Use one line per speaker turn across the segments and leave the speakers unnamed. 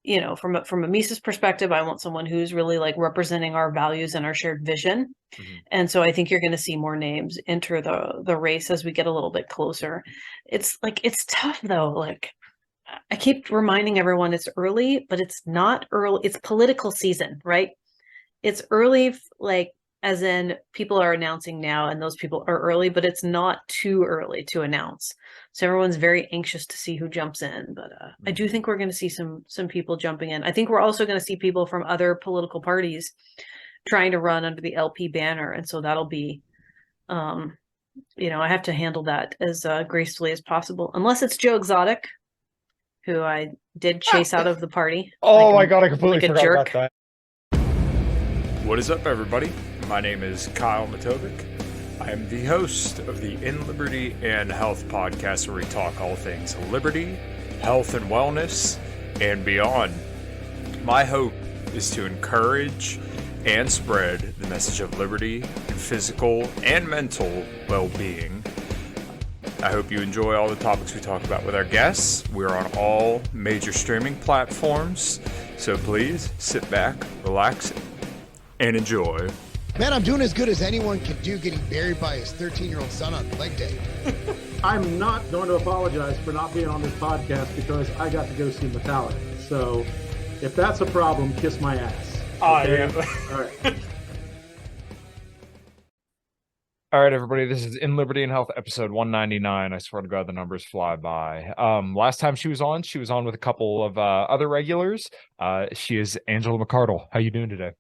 from a Mises perspective, I want someone who's really like representing our values and our shared vision. And so I think you're going to see more names enter the race as we get a little bit closer. It's tough though. Like I keep reminding everyone it's early, but it's not early. It's political season, right? It's early, like as in people are announcing now and those people are early, but it's not too early to announce. So everyone's very anxious to see who jumps in. But I do think we're going to see some people jumping in. I think we're also going to see people from other political parties trying to run under the LP banner. And so that'll be, I have to handle that as gracefully as possible, unless it's Joe Exotic, who I did chase out of the party.
Oh my God, I completely forgot
jerk.
about that. What is up, everybody? My name is Kyle Matovcik. I am the host of the In Liberty and Health podcast, where we talk all things liberty, health, and wellness, and beyond. My hope is to encourage and spread the message of liberty and physical and mental well-being. I hope you enjoy all the topics we talk about with our guests. We're on all major streaming platforms, so please sit back, relax, and enjoy.
Man, I'm doing as good as anyone can do getting buried by his 13-year-old son on leg day.
I'm not going to apologize for not being on this podcast because I got to go see Metallica. So if that's a problem, kiss my ass.
Okay?
All right.
All right, everybody, this is In Liberty and Health, episode 199. I swear to God, the numbers fly by. Last time she was on with a couple of other regulars. She is Angela McCardle. How you doing today?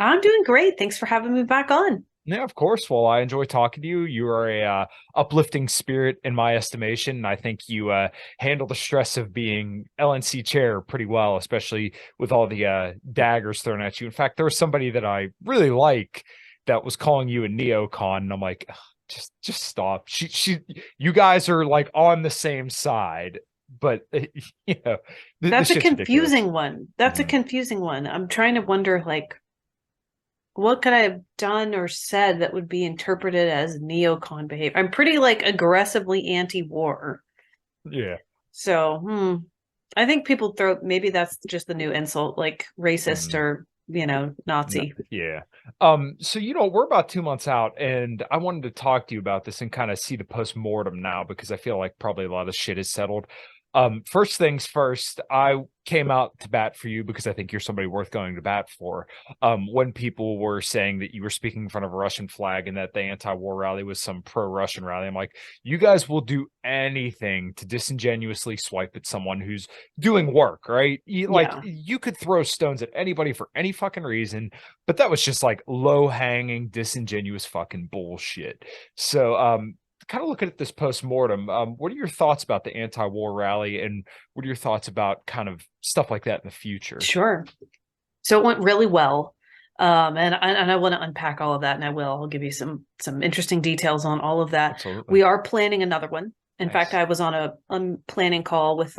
I'm doing great. Thanks for having me back on.
Yeah, of course. Well, I enjoy talking to you. You are a uplifting spirit in my estimation. I think you handle the stress of being LNC chair pretty well, especially with all the daggers thrown at you. In fact, there was somebody that I really like that was calling you a neocon, and I'm like, just stop. You guys are like on the same side, but
that's a confusing
ridiculous.
one. That's a confusing one. I'm trying to wonder, like, what could I have done or said that would be interpreted as neocon behavior? I'm pretty like aggressively anti-war.
Yeah.
So, I think people maybe that's just the new insult, like racist or, Nazi.
Yeah. So, we're about 2 months out, and I wanted to talk to you about this and kind of see the post-mortem now, because I feel like probably a lot of shit is settled. First things first, I came out to bat for you because I think you're somebody worth going to bat for. When people were saying that you were speaking in front of a Russian flag and that the anti-war rally was some pro-Russian rally, I'm like, you guys will do anything to disingenuously swipe at someone who's doing work, right? You could throw stones at anybody for any fucking reason, but that was just like low-hanging, disingenuous fucking bullshit. So, kind of looking at this post-mortem, what are your thoughts about the anti-war rally, and what are your thoughts about kind of stuff like that in the future?
Sure. So it went really well. And I want to unpack all of that, and I'll give you some interesting details on all of that.
Absolutely.
We are planning another one. In
Nice.
fact, I was on a planning call with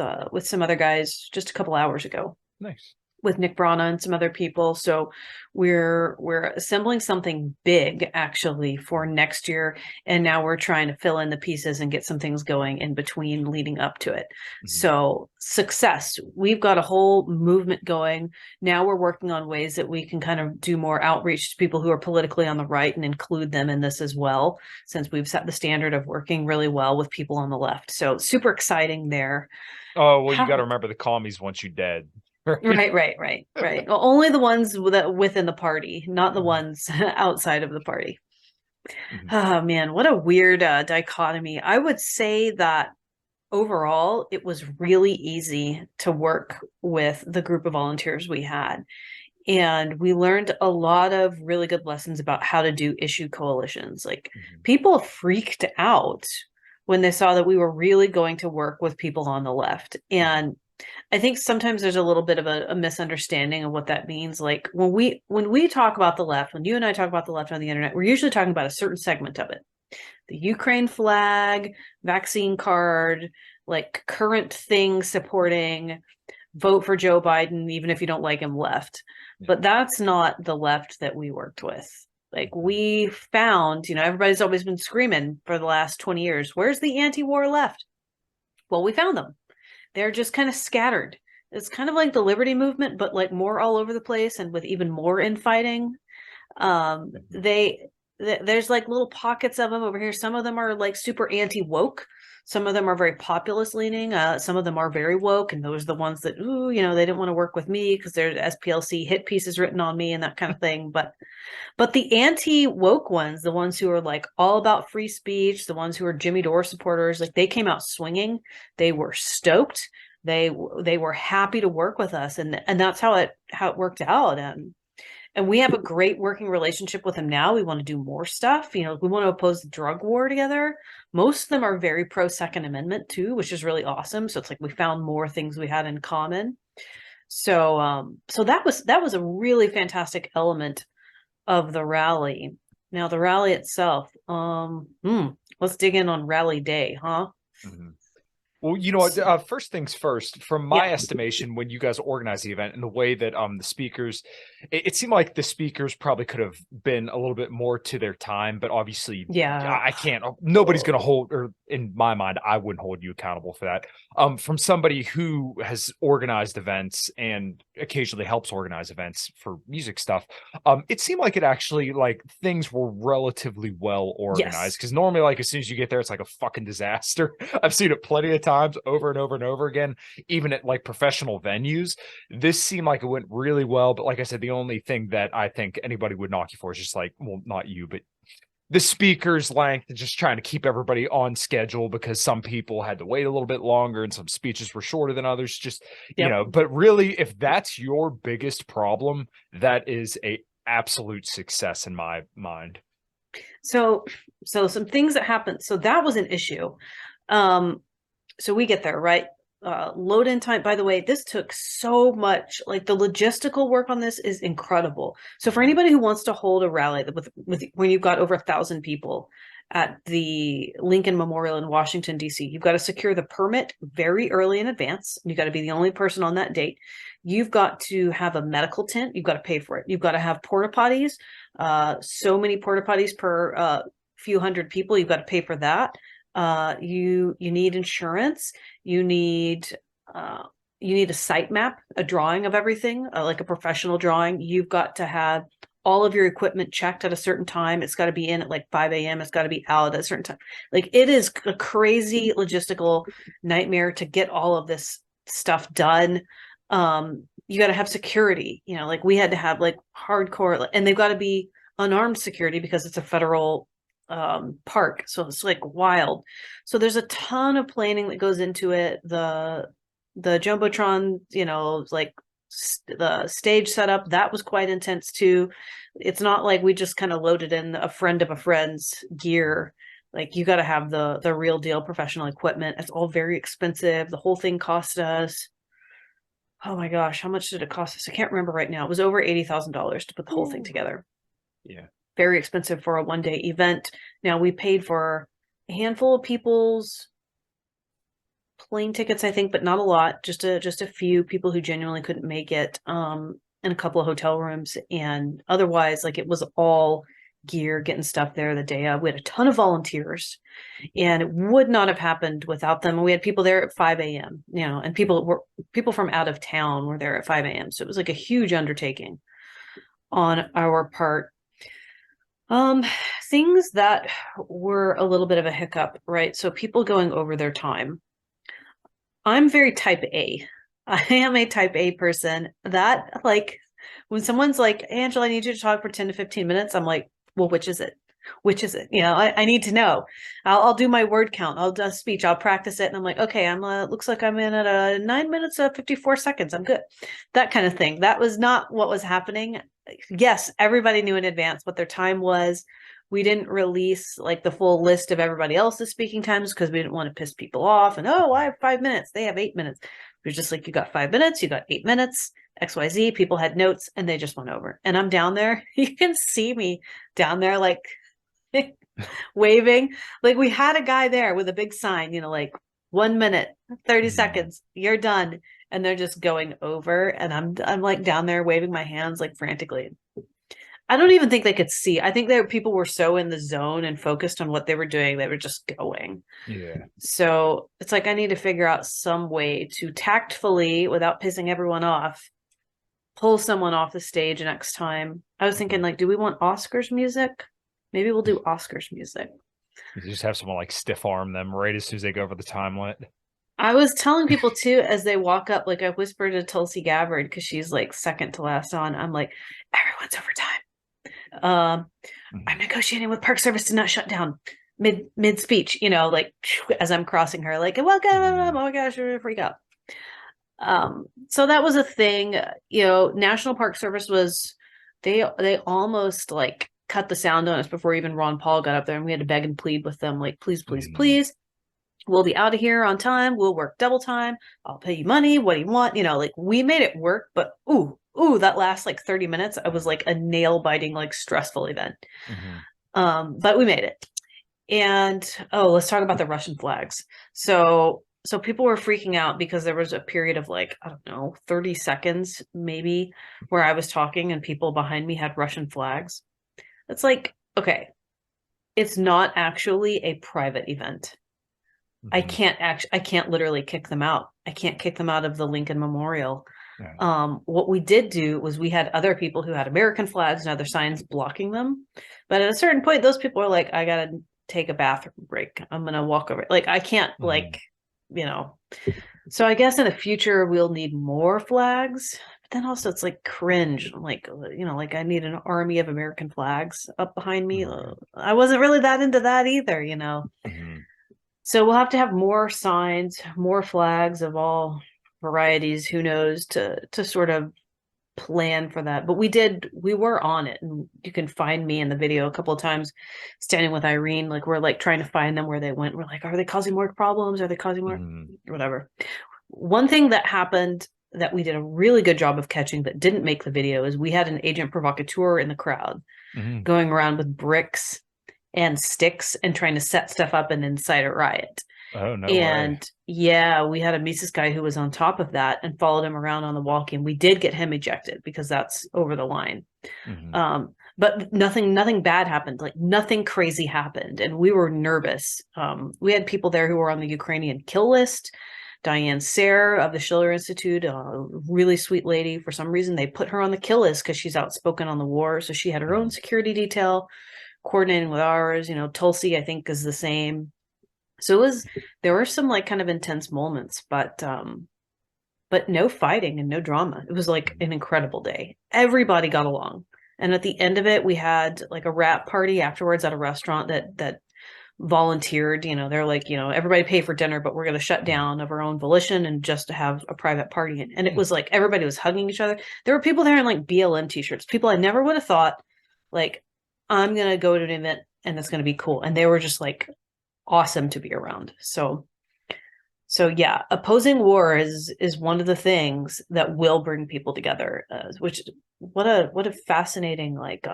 some other guys just a couple hours ago.
Nice.
With Nick Brana and some other people. So we're assembling something big actually for next year. And now we're trying to fill in the pieces and get some things going in between leading up to it. Mm-hmm. So success, we've got a whole movement going. Now we're working on ways that we can kind of do more outreach to people who are politically on the right and include them in this as well, since we've set the standard of working really well with people on the left. So super exciting there.
Oh, well, you got to remember the commies want you dead.
Right. Well, only the ones within the party, not the ones outside of the party. Mm-hmm. Oh man, what a weird dichotomy. I would say that overall, it was really easy to work with the group of volunteers we had. And we learned a lot of really good lessons about how to do issue coalitions. Like people freaked out when they saw that we were really going to work with people on the left. And I think sometimes there's a little bit of a misunderstanding of what that means. Like when we talk about the left, when you and I talk about the left on the internet, we're usually talking about a certain segment of it. The Ukraine flag, vaccine card, like current thing supporting, vote for Joe Biden, even if you don't like him, left. But that's not the left that we worked with. Like we found, everybody's always been screaming for the last 20 years, where's the anti-war left? Well, we found them. They're just kind of scattered. It's kind of like the Liberty Movement, but like more all over the place and with even more infighting. There's like little pockets of them over here. Some of them are like super anti-woke. Some of them are very populist leaning. Some of them are very woke, and those are the ones that, ooh, you know, they didn't want to work with me because there's SPLC hit pieces written on me and that kind of thing. But the anti-woke ones, the ones who are like all about free speech, the ones who are Jimmy Dore supporters, like they came out swinging. They were stoked. They were happy to work with us, and that's how it worked out. And we have a great working relationship with them now. We want to do more stuff. You know, we want to oppose the drug war together. Most of them are very pro Second Amendment too, which is really awesome. So it's like we found more things we had in common. So so that was a really fantastic element of the rally. Now the rally itself, let's dig in on rally day, huh?
Mhm. Well, you know, first things first, from my estimation, when you guys organized the event and the way that the speakers, it seemed like the speakers probably could have been a little bit more to their time, but obviously, I can't, nobody's going to hold, or in my mind, I wouldn't hold you accountable for that. From somebody who has organized events and occasionally helps organize events for music stuff, it seemed like it actually, like, things were relatively well organized, because normally, like, as soon as you get there, it's like a fucking disaster. I've seen it plenty of times over and over and over again, even at like professional venues. This seemed like it went really well, but like I said, the only thing that I think anybody would knock you for is just like, well, not you, but the speaker's length, and just trying to keep everybody on schedule, because some people had to wait a little bit longer and some speeches were shorter than others. Just, you know, but really, if that's your biggest problem, that is a absolute success in my mind.
So some things that happened. So that was an issue. So we get there, right? Load in time. By the way, this took so much, like the logistical work on this is incredible. So for anybody who wants to hold a rally with when you've got over 1,000 people at the Lincoln Memorial in Washington, D.C., you've got to secure the permit very early in advance. You've got to be the only person on that date. You've got to have a medical tent. You've got to pay for it. You've got to have porta potties. So many porta potties per few hundred people. You've got to pay for that. You need insurance. You need a site map, a drawing of everything, like a professional drawing. You've got to have all of your equipment checked at a certain time. It's got to be in at like 5 a.m. It's got to be out at a certain time. Like, it is a crazy logistical nightmare to get all of this stuff done. You got to have security, you know, like we had to have like hardcore, and they've got to be unarmed security because it's a federal park, so it's like wild. So there's a ton of planning that goes into it. The jumbotron, you know, like the stage setup, that was quite intense too. It's not like we just kind of loaded in a friend of a friend's gear. Like, you got to have the real deal professional equipment. It's all very expensive. The whole thing cost us, oh my gosh, how much did it cost us? I can't remember right now. It was over $80,000 to put the whole thing together.
Yeah.
Very expensive for a one-day event. Now, we paid for a handful of people's plane tickets, I think, but not a lot. Just a few people who genuinely couldn't make it, and a couple of hotel rooms. And otherwise, like, it was all gear, getting stuff there the day of. We had a ton of volunteers, and it would not have happened without them. We had people there at 5 a.m., you know, and people from out of town were there at 5 a.m. So it was like a huge undertaking on our part. Things that were a little bit of a hiccup, right? So people going over their time. I'm very type A. I am a type A person. That, like, when someone's like, Angela, I need you to talk for 10 to 15 minutes, I'm like, well, which is it? Which is it? You know, I need to know. I'll do my word count. I'll do a speech. I'll practice it. And I'm like, okay, looks like I'm in at 9 minutes, 54 seconds. I'm good. That kind of thing. That was not what was happening. Yes, everybody knew in advance what their time was. We didn't release like the full list of everybody else's speaking times because we didn't want to piss people off. And, oh, I have 5 minutes. They have 8 minutes. It was just like, you got 5 minutes, you got 8 minutes, XYZ. People had notes and they just went over. And I'm down there. You can see me down there, like, waving. Like, we had a guy there with a big sign, you know, like 1 minute, 30 seconds, you're done. And they're just going over. And I'm like down there waving my hands like frantically. I don't even think they could see. I think that people were so in the zone and focused on what they were doing, they were just going.
Yeah.
So it's like I need to figure out some way to tactfully, without pissing everyone off, pull someone off the stage next time. I was thinking, like, do we want Oscars music? Maybe we'll do Oscars music.
You just have someone like stiff arm them right as soon as they go over the time limit.
I was telling people too as they walk up, like I whispered to Tulsi Gabbard because she's like second to last on. I'm like, everyone's overtime. I'm negotiating with Park Service to not shut down mid speech, you know, like as I'm crossing her, like, welcome, oh my gosh, we're gonna freak out. So that was a thing, you know. National Park Service was they almost like cut the sound on us before even Ron Paul got up there, and we had to beg and plead with them, like, please, please, please, we'll be out of here on time, we'll work double time, I'll pay you money, what do you want, you know, like we made it work. But that last like 30 minutes, I was like a nail biting, like stressful event. But we made it. And let's talk about the Russian flags. So people were freaking out because there was a period of like, I don't know, 30 seconds maybe where I was talking and people behind me had Russian flags. It's like, okay, it's not actually a private event. I can't literally kick them out. I can't kick them out of the Lincoln Memorial. What we did do was we had other people who had American flags and other signs blocking them. But at a certain point, those people are like, I gotta take a bathroom break. I'm gonna walk over. Like, I can't like, you know. So I guess in the future we'll need more flags. But then also it's like cringe. Like, you know, like I need an army of American flags up behind me. I wasn't really that into that either, you know. So we'll have to have more signs, more flags of all varieties, who knows, to sort of plan for that. But we were on it, and you can find me in the video a couple of times standing with Irene, like we're like trying to find them where they went. We're like, are they causing more problems? Are they causing more whatever? One thing that happened that we did a really good job of catching that didn't make the video is we had an agent provocateur in the crowd going around with bricks and sticks and trying to set stuff up and incite a riot.
Oh, no
and
way.
Yeah, we had a Mises guy who was on top of that and followed him around on the walkie, and we did get him ejected because that's over the line. But nothing bad happened, like nothing crazy happened, and we were nervous. We had people there who were on the Ukrainian kill list. Diane Sayre of the Schiller Institute, a really sweet lady. For some reason, they put her on the kill list because she's outspoken on the war. So she had her own security detail coordinating with ours. You know, Tulsi, I think, is the same. So there were some like kind of intense moments, but no fighting and no drama. It was like an incredible day. Everybody got along. And at the end of it, we had like a wrap party afterwards at a restaurant that volunteered. You know, they're like, you know, everybody pay for dinner, but we're going to shut down of our own volition and just to have a private party. And it was like everybody was hugging each other. There were people there in like BLM t-shirts, people I never would have thought, like, I'm going to go to an event and it's going to be cool. And they were just like awesome to be around. So yeah, opposing war is one of the things that will bring people together, which what a fascinating like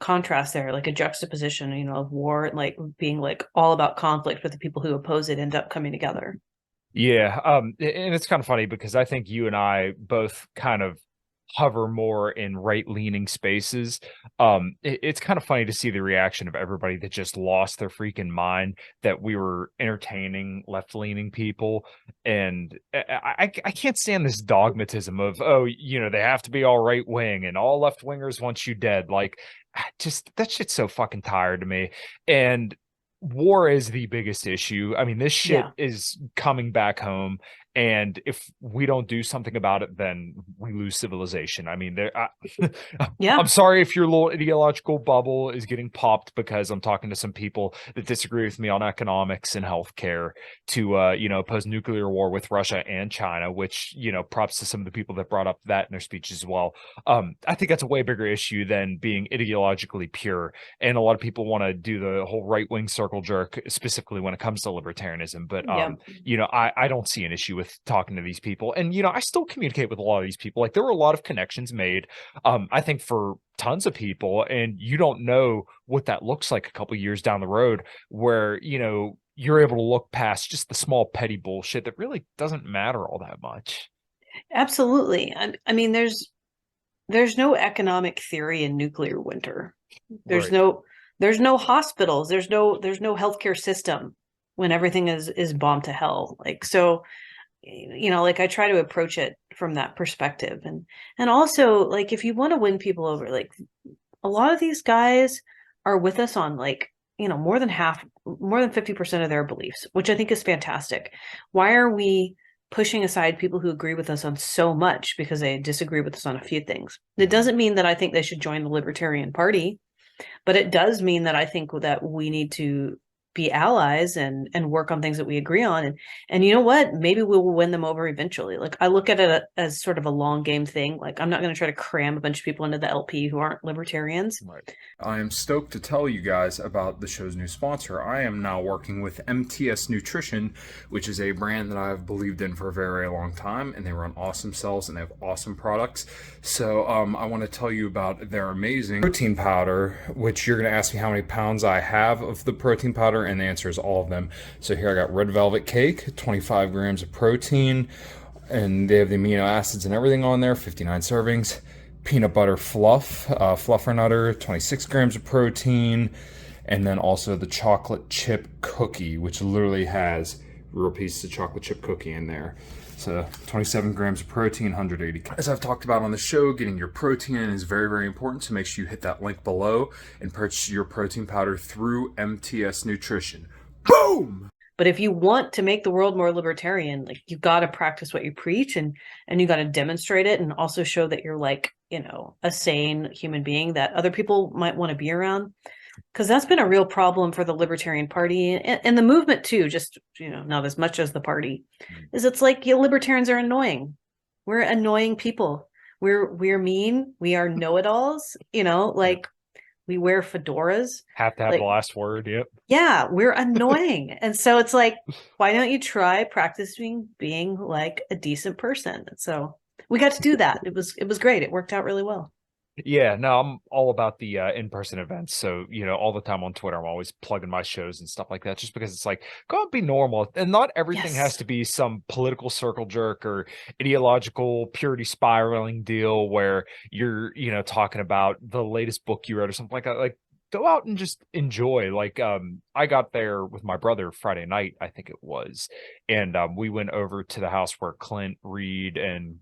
contrast there, like a juxtaposition, you know, of war like being like all about conflict, but the people who oppose it end up coming together.
Yeah. And it's kind of funny because I think you and I both kind of hover more in right-leaning spaces. It's kind of funny to see the reaction of everybody that just lost their freaking mind that we were entertaining left-leaning people. And I can't stand this dogmatism of, oh, you know, they have to be all right-wing and all left-wingers want you dead. Like, just that shit's so fucking tired to me. And war is the biggest issue. I mean, this shit is coming back home. And if we don't do something about it, then we lose civilization. I mean, I'm sorry if your little ideological bubble is getting popped because I'm talking to some people that disagree with me on economics and healthcare to, you know, oppose nuclear war with Russia and China, which, you know, props to some of the people that brought up that in their speeches as well. I think that's a way bigger issue than being ideologically pure. And a lot of people want to do the whole right-wing circle jerk, specifically when it comes to libertarianism. But, you know, I don't see an issue with talking to these people. And, you know, I still communicate with a lot of these people. Like, there were a lot of connections made, I think, for tons of people. And you don't know what that looks like a couple years down the road where, you know, you're able to look past just the small petty bullshit that really doesn't matter all that much.
Absolutely. I mean, there's there's no economic theory in nuclear winter. There's
Right.
there's no hospitals, there's no healthcare system when everything is bombed to hell. Like, so, like, I try to approach it from that perspective. And also, like, if you want to win people over, like, a lot of these guys are with us on, like, more than 50% of their beliefs, which I think is fantastic. Why are we pushing aside people who agree with us on so much because they disagree with us on a few things? It doesn't mean that I think they should join the Libertarian Party, but it does mean that I think that we need to be allies and work on things that we agree on. And you know what? Maybe we will win them over eventually. Like, I look at it as sort of a long game thing. Like, I'm not going to try to cram a bunch of people into the LP who aren't libertarians.
Right.
I am stoked to tell you guys about the show's new sponsor. I am now working with MTS Nutrition, which is a brand that I've believed in for a very long time, and they run awesome cells and they have awesome products. So I want to tell you about their amazing protein powder, which you're going to ask me how many pounds I have of the protein powder, and the answer is all of them. So here I got red velvet cake, 25 grams of protein, and they have the amino acids and everything on there, 59 servings. Peanut butter fluff, fluffernutter, 26 grams of protein, and then also the chocolate chip cookie, which literally has real pieces of chocolate chip cookie in there. So 27 grams of protein, 180. As I've talked about on the show, getting your protein in is very, very important. So make sure you hit that link below and purchase your protein powder through MTS Nutrition. Boom!
But if you want to make the world more libertarian, like, you got to practice what you preach, and you got to demonstrate it, and also show that you're, like, a sane human being that other people might want to be around. Because that's been a real problem for the Libertarian Party and the movement too, just, not as much as the party, is it's like, libertarians are annoying. We're annoying people. We're mean. We are know-it-alls, like, we wear fedoras.
Have to have
like,
the last word. Yep.
Yeah, we're annoying. And so it's like, why don't you try practicing being like a decent person? And so we got to do that. It was great. It worked out really well.
Yeah, no, I'm all about the in-person events. So, all the time on Twitter, I'm always plugging my shows and stuff like that, just because it's like, go and be normal. And not everything has to be some political circle jerk or ideological purity spiraling deal where you're, talking about the latest book you read or something like that. Like, go out and just enjoy. Like, I got there with my brother Friday night, I think it was. And we went over to the house where Clint, Reed, and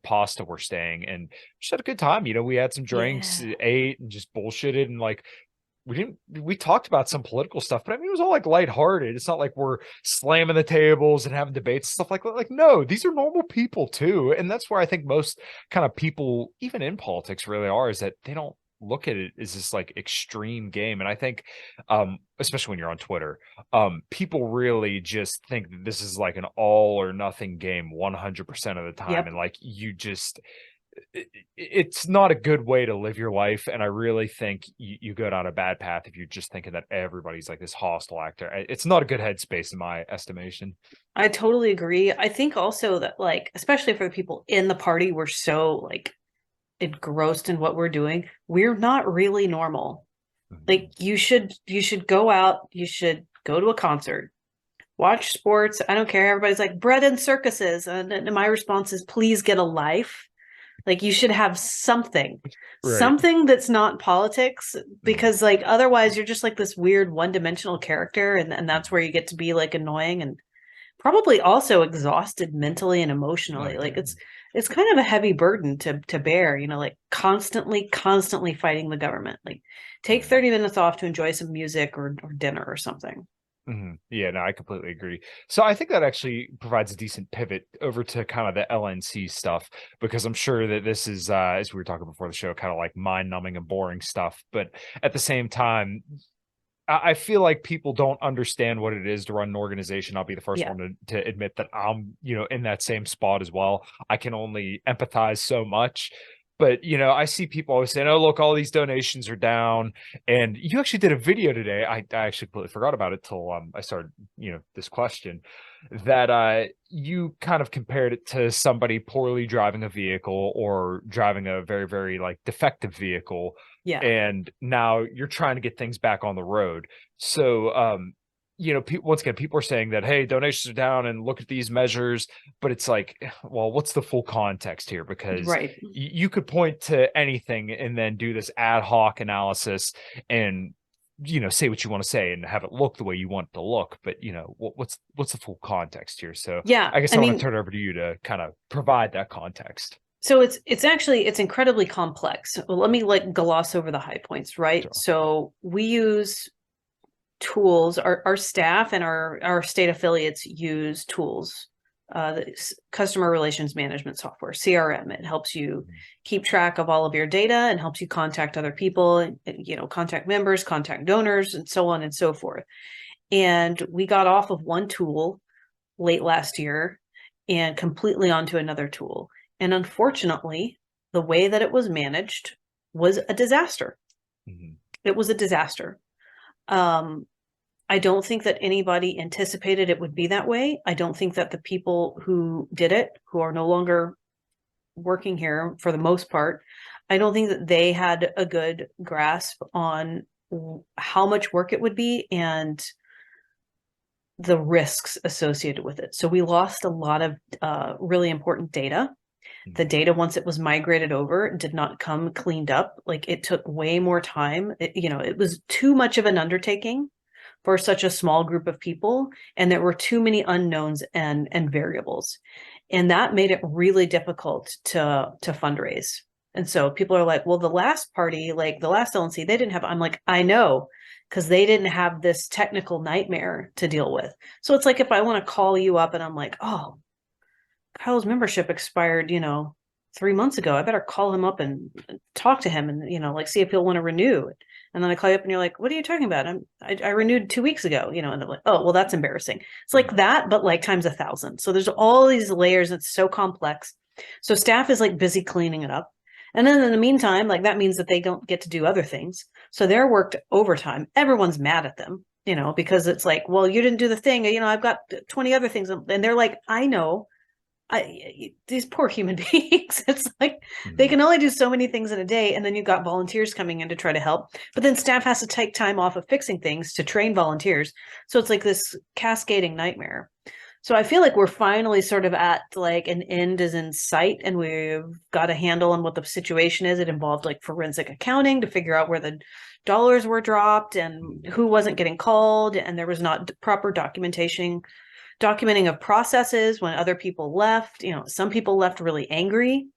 Pasta were staying, and just had a good time. We had some drinks, ate, and just bullshitted, and like we talked about some political stuff, but I mean, it was all like lighthearted. It's not like we're slamming the tables and having debates and stuff like that. Like, no, these are normal people too. And that's where I think most kind of people, even in politics, really are, is that they don't look at it as this like extreme game. And I think especially when you're on Twitter, people really just think that this is like an all or nothing game 100% of the time.
Yep.
And like, it's not a good way to live your life. And I really think you go down a bad path if you're just thinking that everybody's like this hostile actor. It's not a good headspace in my estimation.
I totally agree. I think also that, like, especially for the people in the party, we're so like engrossed in what we're doing. We're not really normal. Like, you should go out, you should go to a concert, watch sports. I don't care. Everybody's like, bread and circuses. And my response is, please get a life. Like, you should have something, something that's not politics, because like, otherwise you're just like this weird one-dimensional character. And that's where you get to be like annoying and probably also exhausted mentally and emotionally. Like, it's kind of a heavy burden to bear, like constantly fighting the government. Like, take 30 minutes off to enjoy some music or dinner or something.
Yeah, no, I completely agree. So I think that actually provides a decent pivot over to kind of the LNC stuff, because I'm sure that this is, as we were talking before the show, kind of like mind-numbing and boring stuff. But at the same time, I feel like people don't understand what it is to run an organization. I'll be the first one to admit that I'm, in that same spot as well. I can only empathize so much. But, I see people always saying, oh, look, all these donations are down. And you actually did a video today. I actually completely forgot about it till I started, this question, that you kind of compared it to somebody poorly driving a vehicle or driving a very, very like defective vehicle.
Yeah.
And now you're trying to get things back on the road. So, you know, once again, people are saying that, hey, donations are down and look at these measures, but it's like, well, what's the full context here? Because
Right.
you could point to anything and then do this ad hoc analysis and, you know, say what you want to say and have it look the way you want it to look. But, you know, what's the full context here? So
Yeah,
I guess
I
I want
mean,
to turn it over to you to kind of provide that context.
so it's actually incredibly complex. Well, let me like gloss over the high points, right?
Sure.
So we use tools, our staff and our state affiliates use tools, customer relations management software, CRM. It helps you keep track of all of your data and helps you contact other people, and, you know, contact members, contact donors, and so on and so forth. And we got off of one tool late last year and completely onto another tool. And unfortunately, the way that it was managed was a disaster.
Mm-hmm.
It was a disaster. I don't think that anybody anticipated it would be that way. I don't think that the people who did it, who are no longer working here for the most part, I don't think that they had a good grasp on how much work it would be and the risks associated with it. So we lost a lot of really important data. The data, once it was migrated over, did not come cleaned up. Like, it took way more time. It was too much of an undertaking for such a small group of people, and there were too many unknowns and variables, and that made it really difficult to fundraise. And so people are like, well, the last party, like the last LNC, they didn't have. I'm like, I know, because they didn't have this technical nightmare to deal with. So it's like, if I want to call you up and I'm like, oh, Kyle's membership expired, 3 months ago, I better call him up and talk to him and, like, see if he'll want to renew it. And then I call you up and you're like, what are you talking about? I renewed 2 weeks ago, and they're like, oh, well, that's embarrassing. It's like that, but like times 1,000. So there's all these layers. It's so complex. So staff is like busy cleaning it up. And then in the meantime, like, that means that they don't get to do other things. So they're worked overtime. Everyone's mad at them, because it's like, well, you didn't do the thing. I've got 20 other things. And they're like, I know. These poor human beings, it's like they can only do so many things in a day, and then you've got volunteers coming in to try to help, but then staff has to take time off of fixing things to train volunteers. So it's like this cascading nightmare. So I feel like we're finally sort of at like an end is in sight, and we've got a handle on what the situation is. It involved like forensic accounting to figure out where the dollars were dropped and who wasn't getting called, and there was not proper documenting of processes when other people left. Some people left really angry.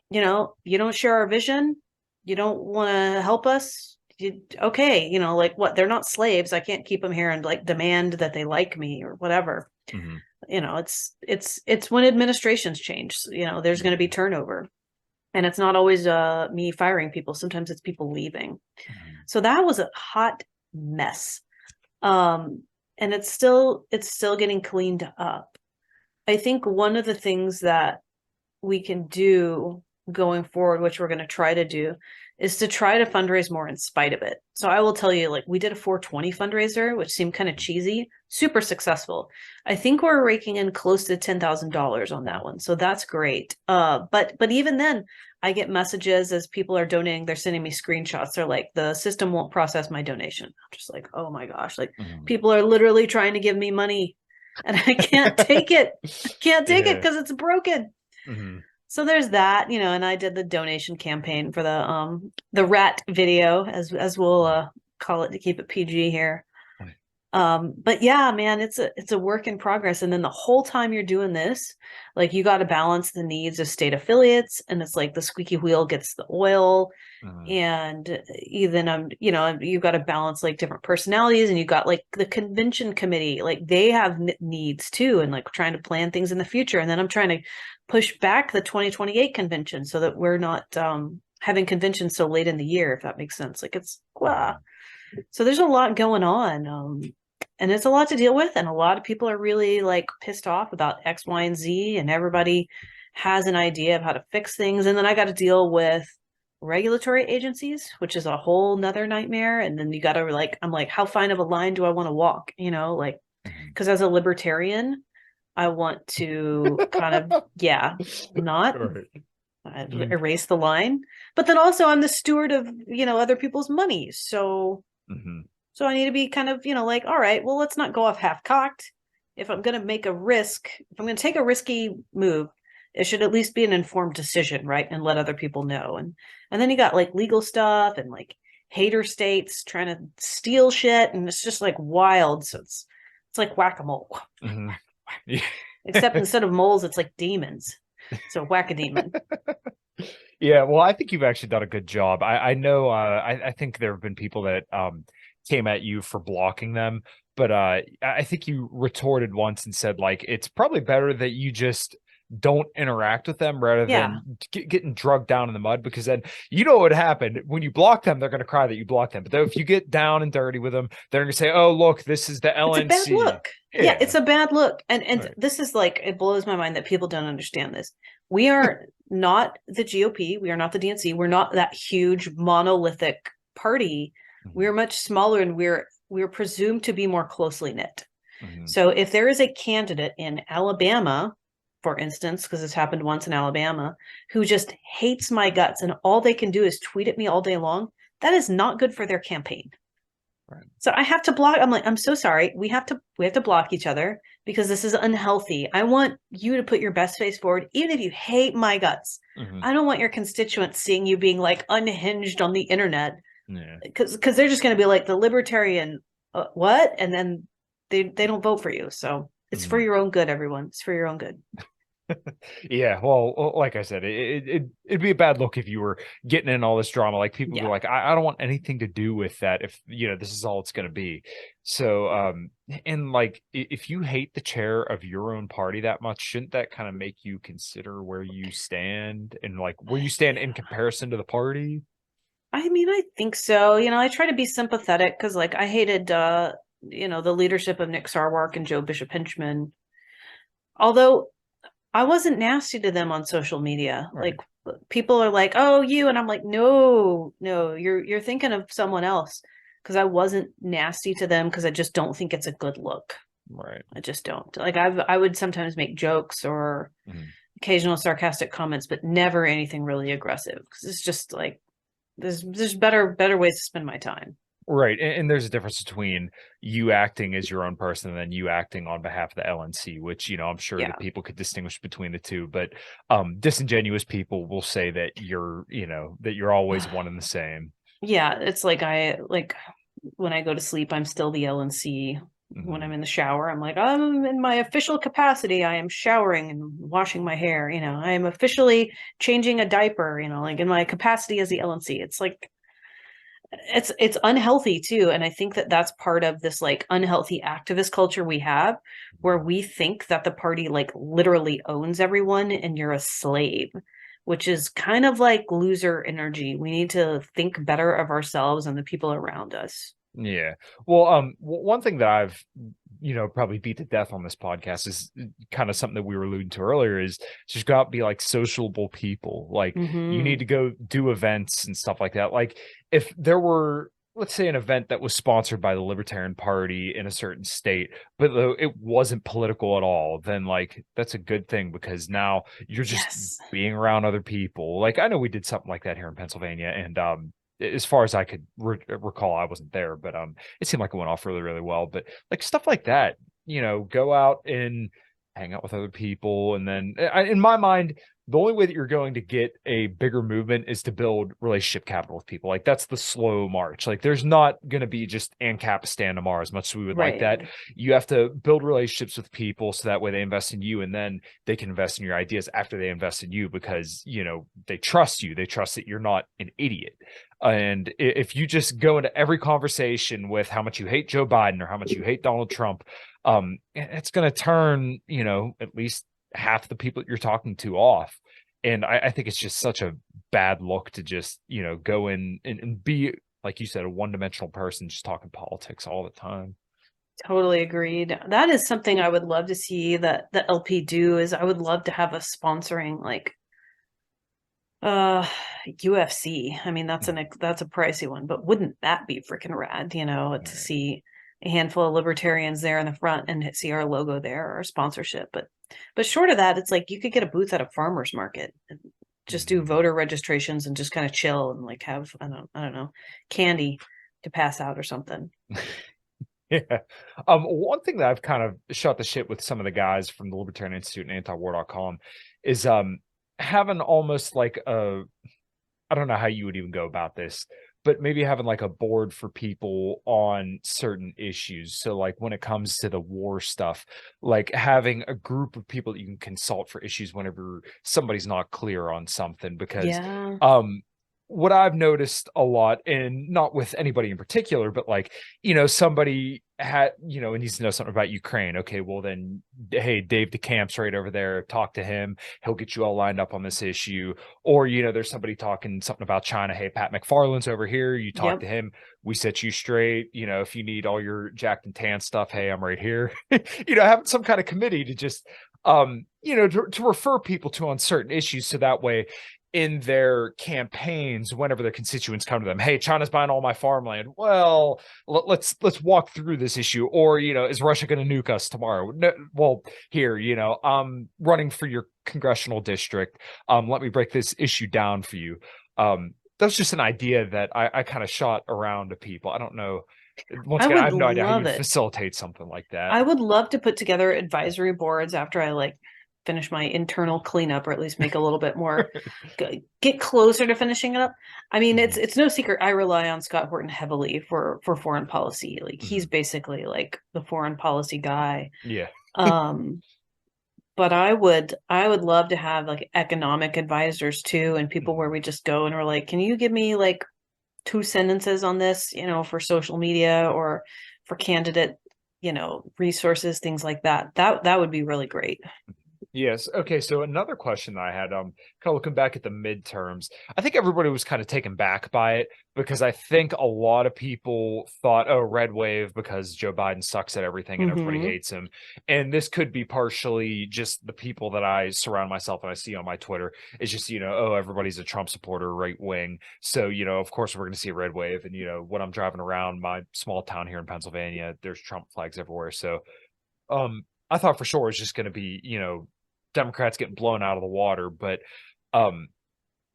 You don't share our vision. You don't want to help us. Okay. Like, what? They're not slaves. I can't keep them here and like demand that they like me or whatever. Mm-hmm. It's when administrations change, there's going to be turnover, and it's not always me firing people. Sometimes it's people leaving. Mm-hmm. So that was a hot mess. And it's still getting cleaned up. I think one of the things that we can do going forward, which we're going to try to do, is to try to fundraise more in spite of it. So I will tell you, like, we did a 420 fundraiser, which seemed kind of cheesy, super successful. I think we're raking in close to $10,000 on that one. So that's great. But even then, I get messages as people are donating, they're sending me screenshots. They're like, the system won't process my donation. I'm just like, oh my gosh, like, people are literally trying to give me money and I can't take it. I can't take it because it's broken. Mm-hmm. So there's that, and I did the donation campaign for the rat video, as we'll call it to keep it PG here. But yeah, man, it's a work in progress. And then the whole time you're doing this, like, you got to balance the needs of state affiliates, and it's like the squeaky wheel gets the oil. And even you've got to balance like different personalities, and you got like the convention committee, like they have needs too, and like trying to plan things in the future. And then I'm trying to push back the 2028 convention so that we're not having conventions so late in the year, if that makes sense. Like, it's so there's a lot going on. And it's a lot to deal with, and a lot of people are really like pissed off about X, Y, and Z, and everybody has an idea of how to fix things. And then I got to deal with regulatory agencies, which is a whole nother nightmare. And then you got to like, I'm like, how fine of a line do I want to walk? Like, because as a libertarian, I want to kind of, not erase the line, but then also I'm the steward of, other people's money. So So I need to be kind of, like, all right, well, let's not go off half-cocked. If I'm going to make a risk, if I'm going to take a risky move, it should at least be an informed decision, right? And let other people know. And then you got like legal stuff and like hater states trying to steal shit, and it's just like wild. So it's like whack-a-mole.
Mm-hmm. Yeah.
Except instead of moles, it's like demons. So whack-a-demon.
Yeah, well, I think you've actually done a good job. I know I think there have been people that came at you for blocking them, but I think you retorted once and said like it's probably better that you just don't interact with them rather than getting drugged down in the mud, because then you know what happened when you block them. They're going to cry that you blocked them, but if you get down and dirty with them, they're going to say, oh look, this is the LNC.
It's a bad look. Yeah, it's a bad look. And
Right.
This is like, it blows my mind that people don't understand this. We are not the GOP. We are not the DNC. We're not that huge monolithic party.
Mhm.
We're much smaller, and we're presumed to be more closely knit.
Mhm.
So if there is a candidate in Alabama, for instance, because this happened once in Alabama, who just hates my guts and all they can do is tweet at me all day long, that is not good for their campaign.
Right.
So I have to block. I'm like, I'm so sorry. We have to block each other because this is unhealthy. I want you to put your best face forward, even if you hate my guts.
Mhm.
I don't want your constituents seeing you being like unhinged on the internet,
Yeah.
because they're just going to be like the libertarian, what? And then they don't vote for you. So it's for your own good, everyone. It's for your own good.
Yeah, well, like I said, it'd be a bad look if you were getting in all this drama. Like people be like, I don't want anything to do with that if this is all it's going to be. So and like if you hate the chair of your own party that much, shouldn't that kind of make you consider where you stand and like where you stand in comparison to the party?
I mean, I think so. I try to be sympathetic because like I hated the leadership of Nick Sarwark and Joe Bishop Henchman. Although I wasn't nasty to them on social media.
Right.
Like people are like, "Oh, you," and I'm like, "No, you're thinking of someone else." Because I wasn't nasty to them because I just don't think it's a good look.
Right.
I just don't. Like I would sometimes make jokes or occasional sarcastic comments, but never anything really aggressive. Because it's just like there's better ways to spend my time.
Right. And there's a difference between you acting as your own person and then you acting on behalf of the LNC, which, I'm sure that people could distinguish between the two, but disingenuous people will say that you're always one and the same.
Yeah, it's like when I go to sleep, I'm still the LNC. When I'm in the shower, I'm like, I'm in my official capacity. I am showering and washing my hair. I am officially changing a diaper, like in my capacity as the LNC. It's like, it's unhealthy too. And I think that that's part of this like unhealthy activist culture we have, where we think that the party like literally owns everyone and you're a slave, which is kind of like loser energy. We need to think better of ourselves and the people around us.
Yeah. Well, one thing that I've, probably beat to death on this podcast is kind of something that we were alluding to earlier is just got to be like sociable people. Like you need to go do events and stuff like that. Like if there were, let's say, an event that was sponsored by the Libertarian Party in a certain state, but though it wasn't political at all, then like that's a good thing because now you're just being around other people. Like I know we did something like that here in Pennsylvania, and as far as I could recall, I wasn't there, but it seemed like it went off really, really well. But like stuff like that, go out and hang out with other people. And then in my mind, the only way that you're going to get a bigger movement is to build relationship capital with people. Like that's the slow march. Like there's not going to be just Ancapistan tomorrow as much as we would like that. You have to build relationships with people so that way they invest in you and then they can invest in your ideas after they invest in you because, they trust you. They trust that you're not an idiot. And if you just go into every conversation with how much you hate Joe Biden or how much you hate Donald Trump, it's going to turn, at least half the people that you're talking to off. And I think it's just such a bad look to just, go in and be, like you said, a one-dimensional person just talking politics all the time.
Totally agreed. That is something I would love to see that the LP do is I would love to have us sponsoring like UFC. I mean, that's a pricey one, but wouldn't that be freaking rad, to see a handful of libertarians there in the front and see our logo there, our sponsorship. But short of that, it's like you could get a booth at a farmer's market and just do voter registrations and just kind of chill and like have I don't know, candy. to pass out or something.
Yeah. One thing that I've kind of shot the shit with some of the guys from the Libertarian Institute and antiwar.com is having almost like I don't know how you would even go about this, but maybe having like a board for people on certain issues. So like when it comes to the war stuff, like having a group of people that you can consult for issues whenever somebody's not clear on something, because
Yeah.
what I've noticed a lot, and not with anybody in particular, but like, somebody needs to know something about Ukraine. Okay, well then, hey, Dave DeCamp's right over there. Talk to him. He'll get you all lined up on this issue. Or, there's somebody talking something about China. Hey, Pat McFarland's over here. You talk to him. We set you straight. If you need all your jacked and tan stuff, hey, I'm right here. Having some kind of committee to just, to refer people to on certain issues. So that way, in their campaigns, whenever their constituents come to them, hey, China's buying all my farmland. Well, let's walk through this issue. Or, is Russia going to nuke us tomorrow? No, well, here, I'm running for your congressional district. Let me break this issue down for you. That's just an idea that I kind of shot around to people. I don't know. Once again, I have no idea how you facilitate something like that.
I would love to put together advisory boards after I finish my internal cleanup, or at least make a little bit more, get closer to finishing it up. I mean, it's no secret I rely on Scott Horton heavily for foreign policy. Like he's basically like the foreign policy guy.
Yeah.
But I would love to have like economic advisors too, and people where we just go and we're like, can you give me like 2 sentences on this, for social media or for candidate, resources, things like that. That would be really great.
Yes. Okay. So another question that I had, kind of looking back at the midterms, I think everybody was kind of taken back by it, because I think a lot of people thought, oh, red wave, because Joe Biden sucks at everything and everybody hates him. And this could be partially just the people that I surround myself and I see on my Twitter. It's just, oh, everybody's a Trump supporter, right wing. So, of course we're going to see a red wave. And, when I'm driving around my small town here in Pennsylvania, there's Trump flags everywhere. So, I thought for sure it's just going to be, Democrats getting blown out of the water, but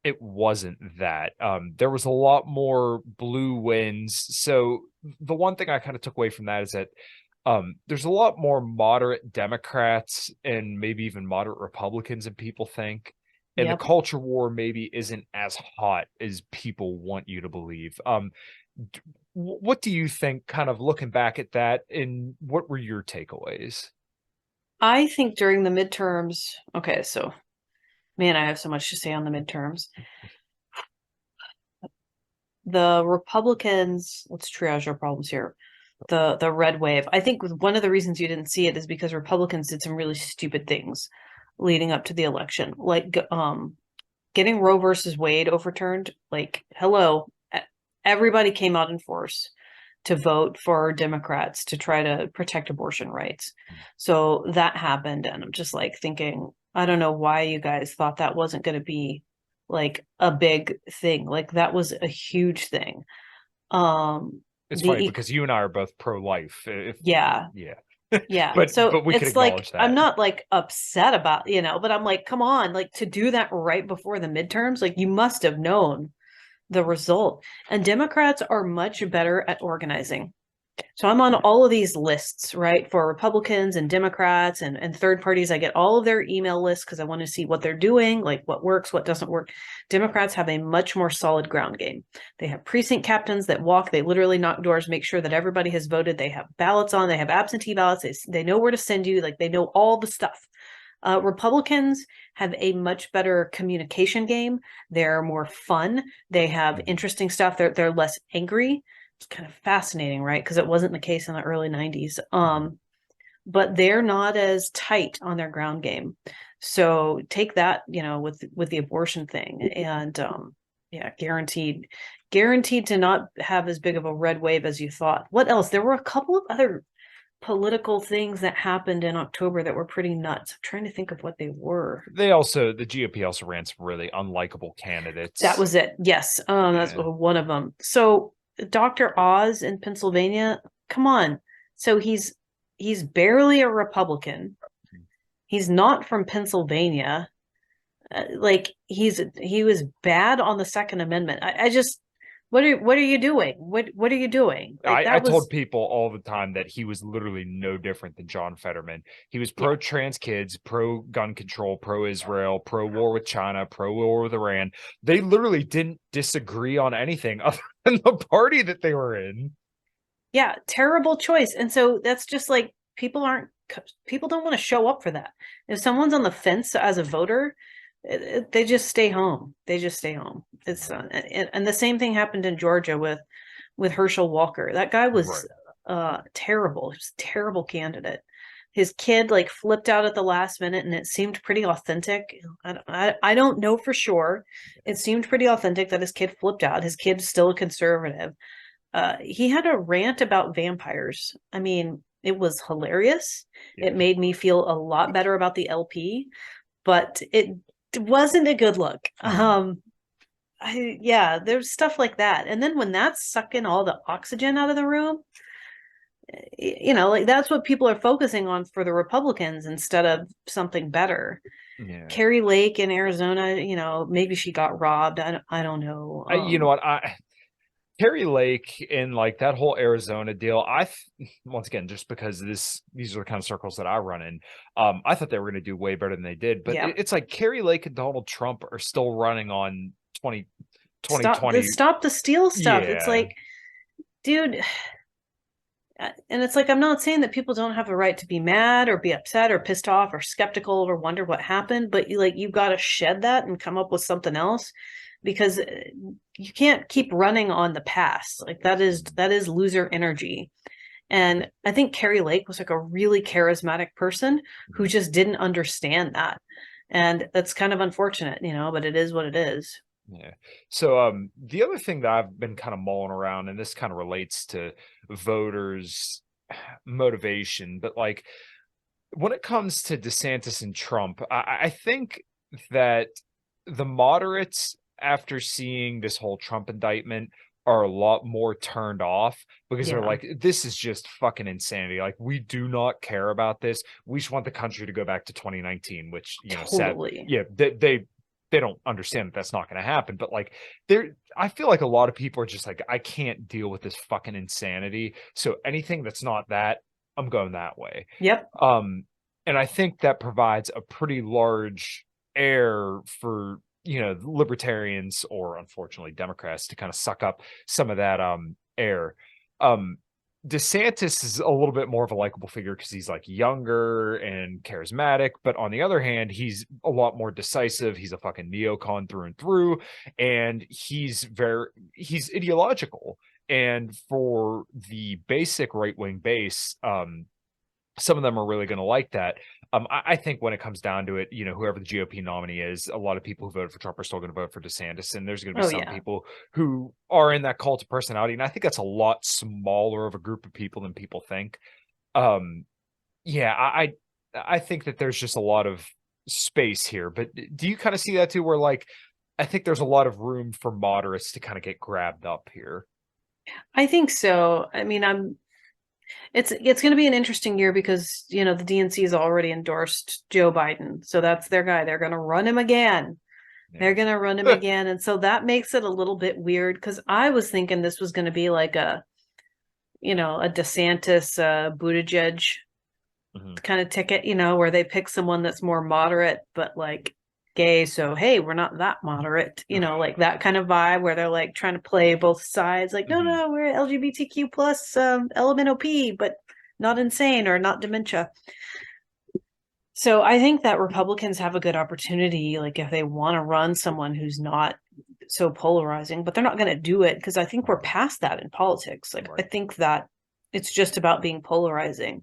it wasn't that. There was a lot more blue wins. So the one thing I kind of took away from that is that there's a lot more moderate Democrats and maybe even moderate Republicans than people think. And the culture war maybe isn't as hot as people want you to believe. What do you think, kind of looking back at that, and what were your takeaways?
I think during the midterms, okay, so man, I have so much to say on the midterms. The Republicans, let's triage our problems here. The red wave. I think one of the reasons you didn't see it is because Republicans did some really stupid things leading up to the election, like getting Roe versus Wade overturned. Like, hello, everybody came out in force to vote for Democrats to try to protect abortion rights. So that happened. And I'm just like thinking, I don't know why you guys thought that wasn't going to be like a big thing. Like that was a huge thing.
It's funny because you and I are both pro-life.
Yeah.
but we could acknowledge that.
I'm not like upset about, but I'm like, come on, like to do that right before the midterms, like you must have known the result. And Democrats are much better at organizing. So I'm on all of these lists, right, for Republicans and Democrats and third parties. I get all of their email lists because I want to see what they're doing, like what works, what doesn't work. Democrats have a much more solid ground game. They have precinct captains that walk, they literally knock doors, make sure that everybody has voted. They have ballots on, they have absentee ballots. They know where to send you, like they know all the stuff. Republicans have a much better communication game. They're more fun. They have interesting stuff. They're less angry. It's kind of fascinating, right? Because it wasn't the case in the early 90s. But they're not as tight on their ground game. So take that, with the abortion thing, and guaranteed to not have as big of a red wave as you thought. What else? There were a couple of other political things that happened in October that were pretty nuts. I'm trying to think of what they were.
The GOP also ran some really unlikable candidates.
That was it. Yes. That's one of them. So Dr. Oz in Pennsylvania, come on. So he's barely a Republican. He's not from Pennsylvania. He was bad on the Second Amendment. I just, What are you doing? What are you doing? Like
I
that was
told people all the time that he was literally no different than John Fetterman. He was
yeah.
pro-trans kids, pro-gun control, pro-Israel, pro-war with China, pro-war with Iran. They literally didn't disagree on anything other than the party that they were in.
Yeah, terrible choice. And so that's just like people don't want to show up for that. If someone's on the fence as a voter, they just stay home. They just stay home. It's and the same thing happened in Georgia with Herschel Walker. That guy was terrible. He was a terrible candidate. His kid like flipped out at the last minute, and it seemed pretty authentic. I don't know for sure. It seemed pretty authentic that his kid flipped out. His kid's still a conservative. He had a rant about vampires. I mean, it was hilarious.
Yeah.
It made me feel a lot better about the LP, but it wasn't a good look. Yeah, there's stuff like that. And then when that's sucking all the oxygen out of the room, you know, like that's what people are focusing on for the Republicans instead of something better.
Yeah.
Carrie Lake in Arizona, you know, maybe she got robbed. I don't know.
You know what? Carrie Lake in like that whole Arizona deal, once again, just because these are the kind of circles that I run in, I thought they were going to do way better than they did. But
Yeah.
it's like Carrie Lake and Donald Trump are still running on 2020.
Stop the steal stuff.
Yeah.
It's like, dude, and it's like, I'm not saying that people don't have a right to be mad or be upset or pissed off or skeptical or wonder what happened, but you've got to shed that and come up with something else, because you can't keep running on the past. Like that is loser energy. And I think Carrie Lake was like a really charismatic person who just didn't understand that. And that's kind of unfortunate, you know, but it is what it is.
Yeah. So the other thing that I've been kind of mulling around, and this kind of relates to voters' motivation, but like when it comes to DeSantis and Trump, I think that the moderates, after seeing this whole Trump indictment, are a lot more turned off because they're like, this is just fucking insanity. Like, we do not care about this. We just want the country to go back to 2019, which, you know,
totally.
they don't understand that that's not going to happen. But like, I feel like a lot of people are just like, I can't deal with this fucking insanity. So anything that's not that, I'm going that way.
Yep.
And I think that provides a pretty large air for, you know, libertarians, or unfortunately Democrats, to kind of suck up some of that air. DeSantis is a little bit more of a likable figure because he's like younger and charismatic, but on the other hand, he's a lot more decisive. He's a fucking neocon through and through, and he's ideological. And for the basic right-wing base, some of them are really going to like that. I think when it comes down to it, you know, whoever the GOP nominee is, a lot of people who voted for Trump are still going to vote for DeSantis, and there's going to be some people who are in that cult of personality, and I think that's a lot smaller of a group of people than people think. Yeah, I think that there's just a lot of space here, but do you kind of see that too, where like I think there's a lot of room for moderates to kind of get grabbed up here?
I think so. I mean, it's going to be an interesting year because, you know, the DNC has already endorsed Joe Biden. So that's their guy. They're going to run him again. Yeah. They're going to run him again. And so that makes it a little bit weird, because I was thinking this was going to be like a, you know, a DeSantis, Buttigieg kind of ticket, you know, where they pick someone that's more moderate, but like gay. So, hey, we're not that moderate, you know, like that kind of vibe where they're like trying to play both sides. Like, no, we're LGBTQ plus LMNT, but not insane or not dementia. So I think that Republicans have a good opportunity, like if they want to run someone who's not so polarizing, but they're not going to do it because I think we're past that in politics. Like, I think that it's just about being polarizing.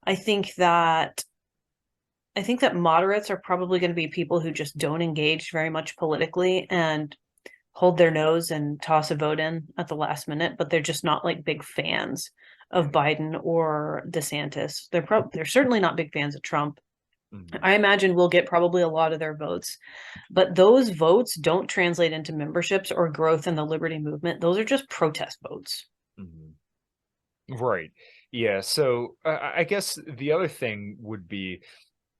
I think that moderates are probably going to be people who just don't engage very much politically and hold their nose and toss a vote in at the last minute, but they're just not like big fans of Biden or DeSantis. They're certainly not big fans of Trump. I imagine we'll get probably a lot of their votes, but those votes don't translate into memberships or growth in the liberty movement. Those are just protest votes.
Right. Yeah. So I guess the other thing would be,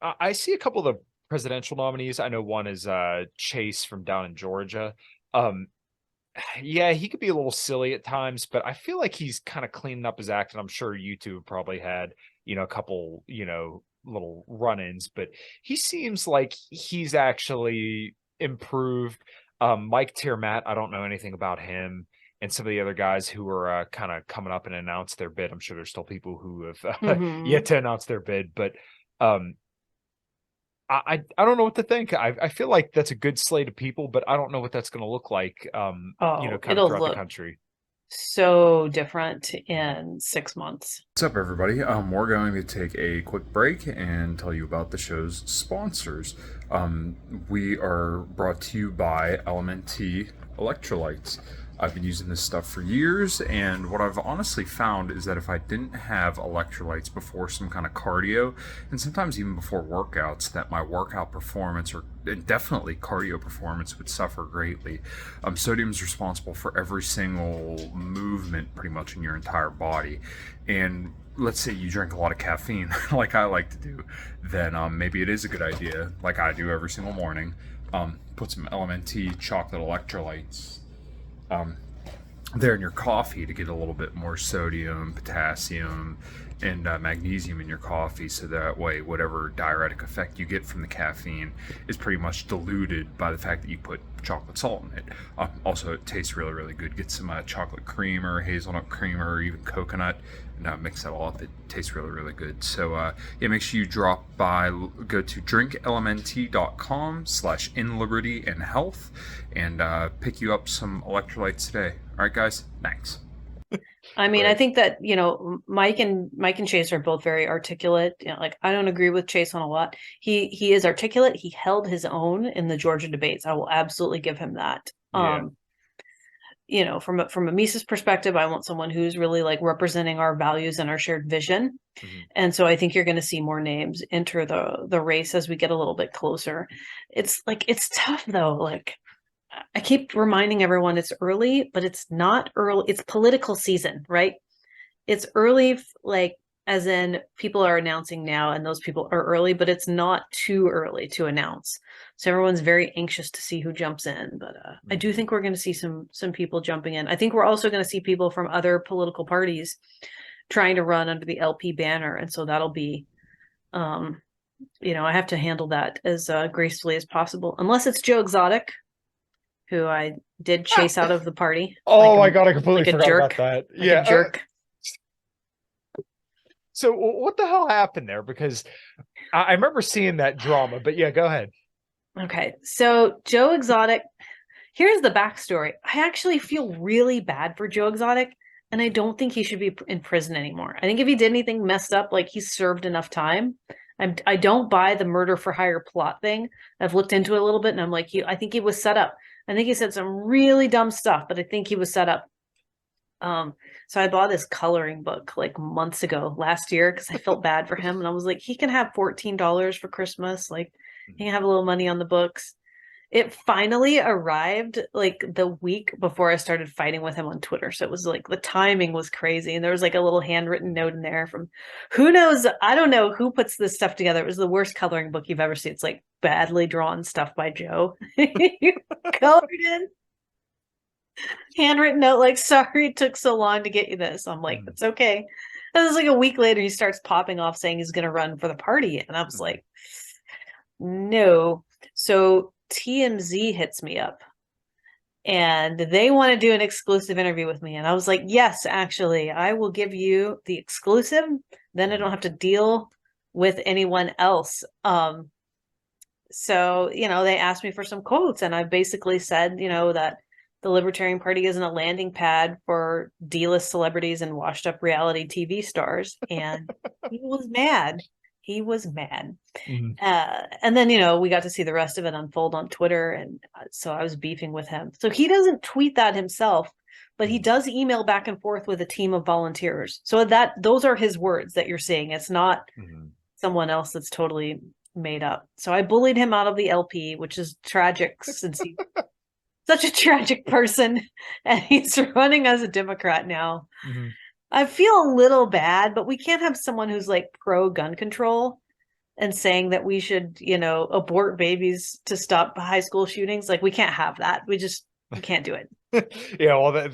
I see a couple of the presidential nominees. I know one is Chase from down in Georgia. Yeah, he could be a little silly at times, but I feel like he's kind of cleaning up his act, and I'm sure you two have probably had, a couple, little run-ins, but he seems like he's actually improved. Mike Tiermat, I don't know anything about him, and some of the other guys who are kind of coming up and announced their bid. I'm sure there's still people who have yet to announce their bid, but I don't know what to think. I feel like that's a good slate of people, but I don't know what that's going to look like. Kind of
it'll
throughout the
look
country.
so different in 6 months.
What's up, everybody? We're going to take a quick break and tell you about the show's sponsors. We are brought to you by LMNT electrolytes. I've been using this stuff for years, and what I've honestly found is that if I didn't have electrolytes before some kind of cardio, and sometimes even before workouts, that my workout performance, or definitely cardio performance, would suffer greatly. Sodium is responsible for every single movement pretty much in your entire body, and let's say you drink a lot of caffeine like I like to do, then maybe it is a good idea, like I do every single morning, put some LMNT chocolate electrolytes there in your coffee to get a little bit more sodium, potassium, and magnesium in your coffee, so that way whatever diuretic effect you get from the caffeine is pretty much diluted by the fact that you put chocolate salt in it. Also, it tastes really, really good. Get some chocolate cream or hazelnut cream or even coconut, and mix that all up. It tastes really, really good. So yeah, make sure you drop by, go to drinklmnt.com/inlibertyandhealth and pick you up some electrolytes today. All right, guys, thanks.
I mean, I think that, Mike and Chase are both very articulate. Like, I don't agree with Chase on a lot. He is articulate. He held his own in the Georgia debates. I will absolutely give him that.
Yeah.
From a Mises perspective, I want someone who's really like representing our values and our shared vision.
Mm-hmm.
And so I think you're going to see more names enter the race as we get a little bit closer. It's tough though. Like, I keep reminding everyone it's early, but it's not early. It's political season, right? It's early, like, as in people are announcing now and those people are early, but it's not too early to announce. So everyone's very anxious to see who jumps in. But I do think we're going to see some people jumping in. I think we're also going to see people from other political parties trying to run under the LP banner. And so that'll be, I have to handle that as gracefully as possible, unless it's Joe Exotic, who I did chase out of the party.
Oh my God, I completely forgot
jerk.
about that.
A jerk.
So what the hell happened there? Because I remember seeing that drama, but yeah, go ahead.
Okay, so Joe Exotic, here's the backstory. I actually feel really bad for Joe Exotic, and I don't think he should be in prison anymore. I think if he did anything messed up, like, he's served enough time. I don't buy the murder for hire plot thing. I've looked into it a little bit, and I'm like, I think he was set up. I think he said some really dumb stuff, but I think he was set up. So I bought this coloring book like months ago, last year, because I felt bad for him. And I was like, he can have $14 for Christmas. Like, he can have a little money on the books. It finally arrived like the week before I started fighting with him on Twitter. So it was like, the timing was crazy. And there was like a little handwritten note in there from who knows. I don't know who puts this stuff together. It was the worst coloring book you've ever seen. It's like badly drawn stuff by Joe. Colored in. Handwritten note, like, sorry it took so long to get you this. I'm like, it's okay. And it was like a week later, he starts popping off saying he's going to run for the party. And I was like, no. So TMZ hits me up and they want to do an exclusive interview with me. And I was like, yes, actually, I will give you the exclusive. Then I don't have to deal with anyone else. So, they asked me for some quotes, and I basically said, that the Libertarian Party isn't a landing pad for D-list celebrities and washed up reality TV stars. And he was mad. Mm-hmm. And then, we got to see the rest of it unfold on Twitter. And so I was beefing with him. So he doesn't tweet that himself, but he does email back and forth with a team of volunteers. So those are his words that you're seeing. It's not someone else that's totally made up. So I bullied him out of the LP, which is tragic since he's such a tragic person, and he's running as a Democrat now. Mm-hmm. I feel a little bad, but we can't have someone who's like pro gun control and saying that we should, abort babies to stop high school shootings. Like, we can't have that. We can't do it.
Yeah, well,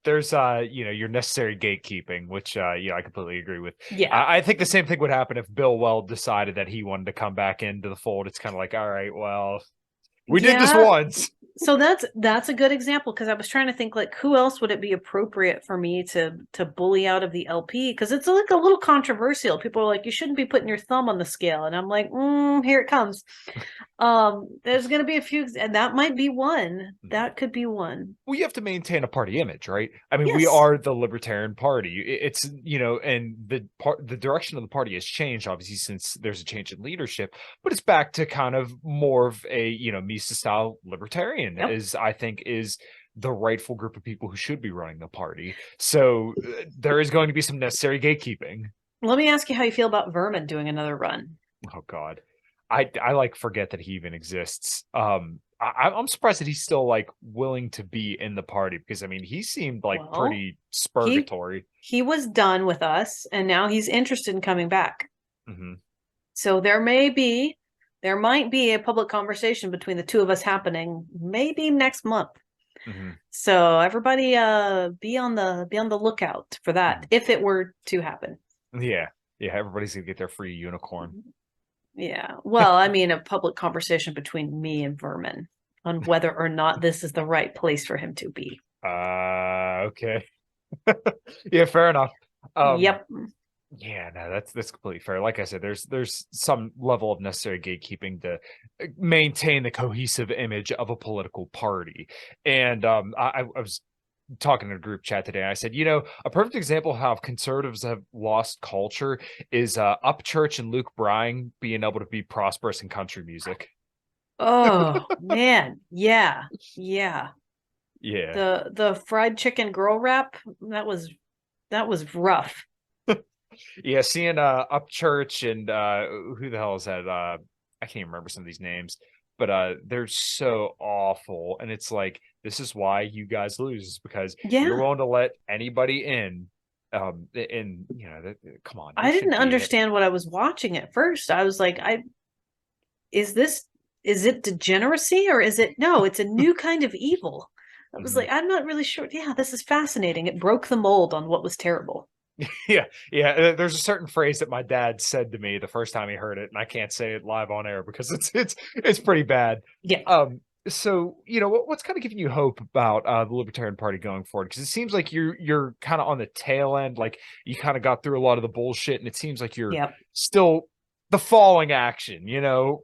there's your necessary gatekeeping, which I completely agree with.
Yeah.
I think the same thing would happen if Bill Weld decided that he wanted to come back into the fold. It's kind of like, all right, well, we did this
Yeah.
once.
So that's a good example, because I was trying to think, like, who else would it be appropriate for me to bully out of the LP, because it's like a little controversial. People are like, you shouldn't be putting your thumb on the scale, and I'm like, here it comes. There's going to be a few, and that might be one. That could be one.
Well, you have to maintain a party image, right? I mean, we
Yes.
are the Libertarian Party. It's and the direction of the party has changed, obviously, since there's a change in leadership, but it's back to kind of more of a Mises style libertarian,
Yep.
is I think is the rightful group of people who should be running the party. So there is going to be some necessary gatekeeping.
Let me ask you how you feel about Vermin doing another run.
Oh God, I like forget that he even exists. I'm surprised that he's still like willing to be in the party, because I mean he seemed like
Well,
pretty spurgatory.
He was done with us, and now he's interested in coming back.
Mm-hmm.
So there might be a public conversation between the two of us happening maybe next month.
Mm-hmm.
So everybody be on the lookout for that, if it were to happen.
Yeah, everybody's gonna get their free unicorn.
Yeah. Well, I mean, a public conversation between me and Vermin on whether or not this is the right place for him to be.
Okay. Yeah, fair enough.
Yep.
Yeah, no, that's completely fair. Like I said, there's some level of necessary gatekeeping to maintain the cohesive image of a political party. And I was talking in a group chat today. I said, a perfect example of how conservatives have lost culture is Upchurch and Luke Bryan being able to be prosperous in country music.
Oh man, yeah. The fried chicken girl rap, that was rough.
Yeah, seeing Upchurch and who the hell is that? I can't even remember some of these names, but they're so awful, and it's like, this is why you guys lose, because you're willing to let anybody in. Come on.
I didn't understand what I was watching at first. I was like, is it degeneracy, or is it, no, it's a new kind of evil. I was like, I'm not really sure. Yeah, this is fascinating. It broke the mold on what was terrible.
Yeah. There's a certain phrase that my dad said to me the first time he heard it, and I can't say it live on air because it's pretty bad.
Yeah.
So what's kind of giving you hope about the Libertarian Party going forward? Because it seems like you're kind of on the tail end, like you kind of got through a lot of the bullshit, and it seems like you're still the falling action,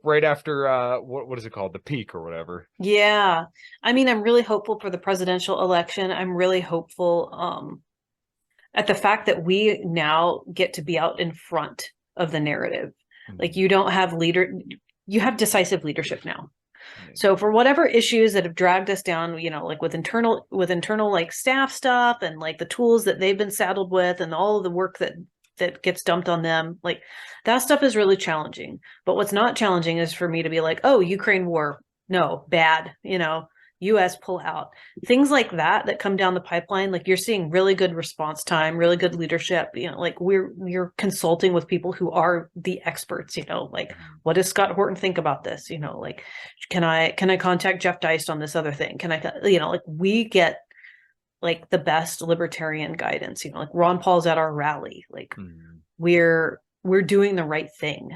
right after what is it called, the peak or whatever.
Yeah, I mean, I'm really hopeful for the presidential election. I'm really hopeful at the fact that we now get to be out in front of the narrative. Like, you don't have you have decisive leadership now. So for whatever issues that have dragged us down, like with internal like staff stuff, and like the tools that they've been saddled with, and all of the work that gets dumped on them, like that stuff is really challenging. But what's not challenging is for me to be like, oh, Ukraine war, no, bad, US pull out, things like that come down the pipeline. Like, you're seeing really good response time, really good leadership, like we're consulting with people who are the experts, like, what does Scott Horton think about this? Like, can I contact Jeff Deist on this other thing? Can I, like, we get like the best libertarian guidance, like Ron Paul's at our rally, like we're doing the right thing.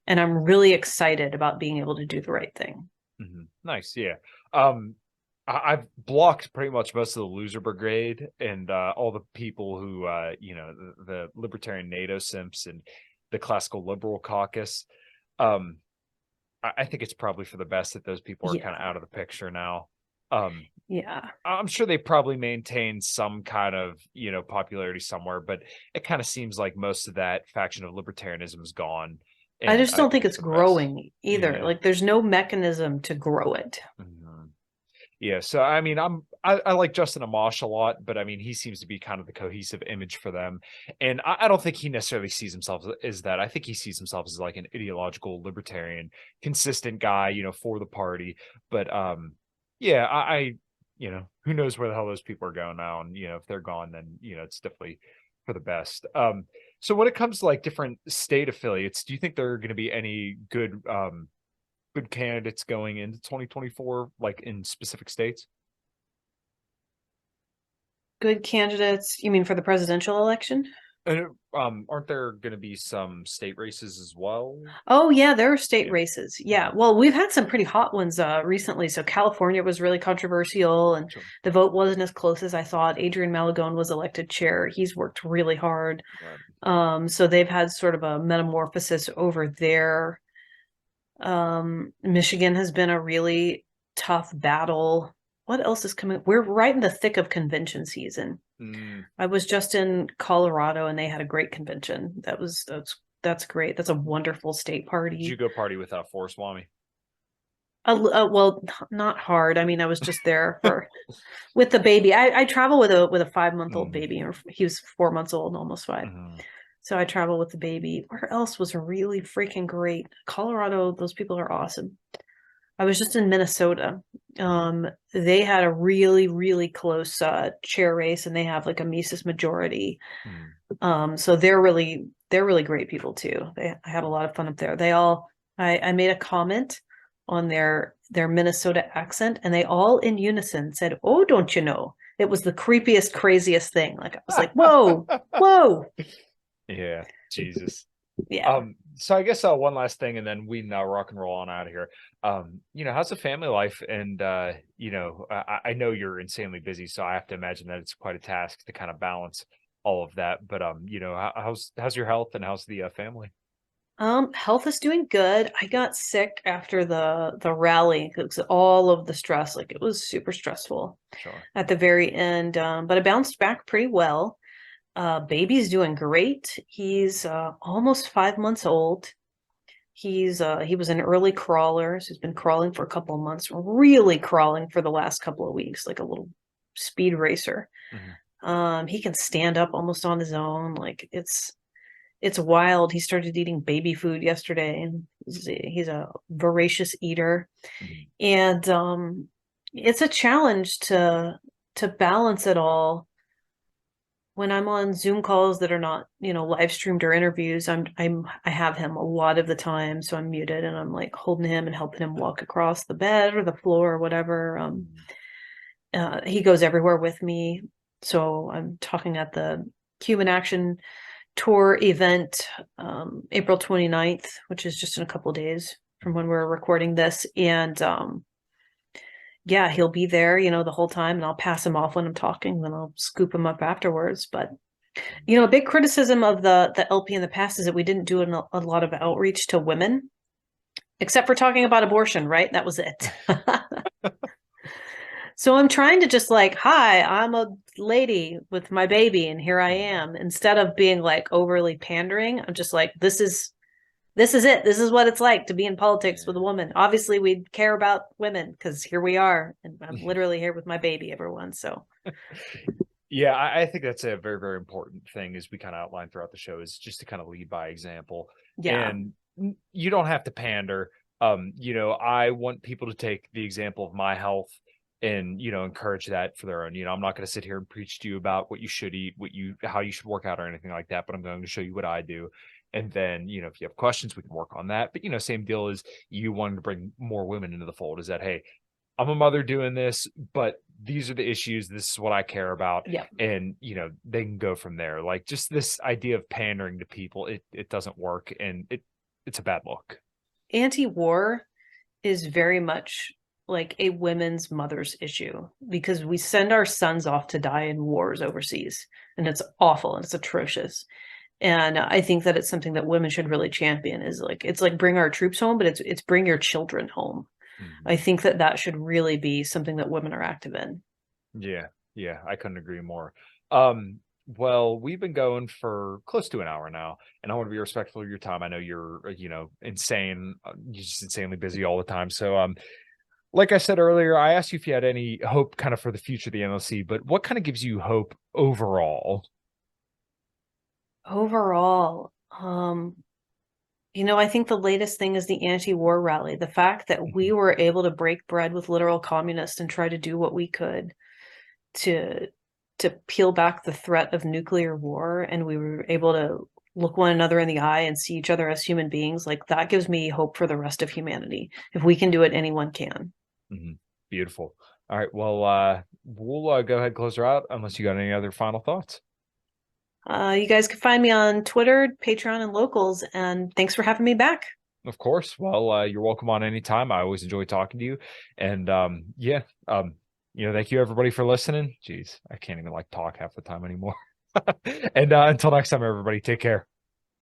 And I'm really excited about being able to do the right thing.
Nice. Yeah. I've blocked pretty much most of the loser brigade and all the people who, the libertarian NATO simps and the classical liberal caucus. I think it's probably for the best that those people are kind of out of the picture now. I'm sure they probably maintain some kind of, popularity somewhere, but it kind of seems like most of that faction of libertarianism is gone.
I just don't think it's growing either. Yeah. Like, there's no mechanism to grow it.
Yeah, so I mean, I like Justin Amash a lot, but I mean, he seems to be kind of the cohesive image for them, and I don't think he necessarily sees himself as that. I think he sees himself as like an ideological libertarian, consistent guy, for the party. But yeah, I who knows where the hell those people are going now, and if they're gone, then it's definitely for the best. So when it comes to like different state affiliates, do you think there are going to be any good candidates going into 2024, like in specific states?
Good candidates. You mean for the presidential election?
And aren't there going to be some state races as well?
Oh yeah, there are state
Yeah.
races. Yeah. Well, we've had some pretty hot ones recently. So California was really controversial and
Sure.
the vote wasn't as close as I thought. Adrian Malagone was elected chair. He's worked really hard.
Right.
So they've had sort of a metamorphosis over there. Michigan has been a really tough battle. What else is coming? We're right in the thick of convention season. I was just in Colorado and they had a great convention. That's great. That's a wonderful state party.
Did you go party with Forrest Swami?
Well, not hard. I mean, I was just there for with the baby. I travel with a 5-month-old baby, or he was 4 months old, almost 5. So I travel with the baby. Where else was really freaking great? Colorado, those people are awesome. I was just in Minnesota. They had a really, really close chair race, and they have like a Mises majority. So they're really great people too. I had a lot of fun up there. I made a comment on their Minnesota accent, and they all in unison said, "Oh, don't you know?" It was the creepiest, craziest thing. Like I was like, "Whoa, whoa."
Yeah, Jesus.
Yeah.
So I guess one last thing, and then we now rock and roll on out of here. How's the family life? And I know you're insanely busy, so I have to imagine that it's quite a task to kind of balance all of that. But how's your health and how's the family?
Health is doing good. I got sick after the rally because all of the stress, like it was super stressful at the very end. But I bounced back pretty well. Baby's doing great. He's almost 5 months old. He was an early crawler, so he's been crawling for a couple of months, really crawling for the last couple of weeks, like a little speed racer. He can stand up almost on his own. Like it's wild. He started eating baby food yesterday, and he's a voracious eater. And it's a challenge to balance it all. When I'm on Zoom calls that are not, live streamed or interviews, I have him a lot of the time, so I'm muted and I'm like holding him and helping him walk across the bed or the floor or whatever. He goes everywhere with me, so I'm talking at the Human Action Tour event, April 29th, which is just in a couple of days from when we're recording this, and yeah, he'll be there, the whole time, and I'll pass him off when I'm talking, then I'll scoop him up afterwards. But, a big criticism of the LP in the past is that we didn't do a lot of outreach to women, except for talking about abortion, right? That was it. So I'm trying to just like, hi, I'm a lady with my baby, and here I am. Instead of being like overly pandering, I'm just like, this is it. This is what it's like to be in politics with a woman. Obviously, we care about women because here we are. And I'm literally here with my baby, everyone. So,
yeah, I think that's a very, very important thing, as we kind of outlined throughout the show, is just to kind of lead by example.
Yeah.
And you don't have to pander. I want people to take the example of my health and, encourage that for their own. I'm not going to sit here and preach to you about what you should eat, how you should work out or anything like that, but I'm going to show you what I do. And then, if you have questions, we can work on that. But, same deal as you wanting to bring more women into the fold, is that, hey, I'm a mother doing this, but these are the issues. This is what I care about.
Yeah.
And, they can go from there. Like, just this idea of pandering to people, it doesn't work. And it's a bad look.
Anti-war is very much like a women's mother's issue, because we send our sons off to die in wars overseas, and it's awful and it's atrocious. And I think that it's something that women should really champion, is like, it's like bring our troops home, but it's bring your children home. I think that should really be something that women are active in.
Yeah, I couldn't agree more. Well, we've been going for close to an hour now, and I want to be respectful of your time. I know you're, insane. You're just insanely busy all the time. So, like I said earlier, I asked you if you had any hope kind of for the future of the NLC, but what kind of gives you hope overall?
Overall, I think the latest thing is the anti-war rally. The fact that we were able to break bread with literal communists and try to do what we could to peel back the threat of nuclear war, and we were able to look one another in the eye and see each other as human beings, like that gives me hope for the rest of humanity. If we can do it, anyone can.
Beautiful. All right. Well, we'll go ahead and close her out unless you got any other final thoughts.
You guys can find me on Twitter, Patreon, and Locals. And thanks for having me back.
Of course. Well, you're welcome on any time. I always enjoy talking to you. And thank you everybody for listening. Jeez, I can't even talk half the time anymore. And until next time, everybody, take care.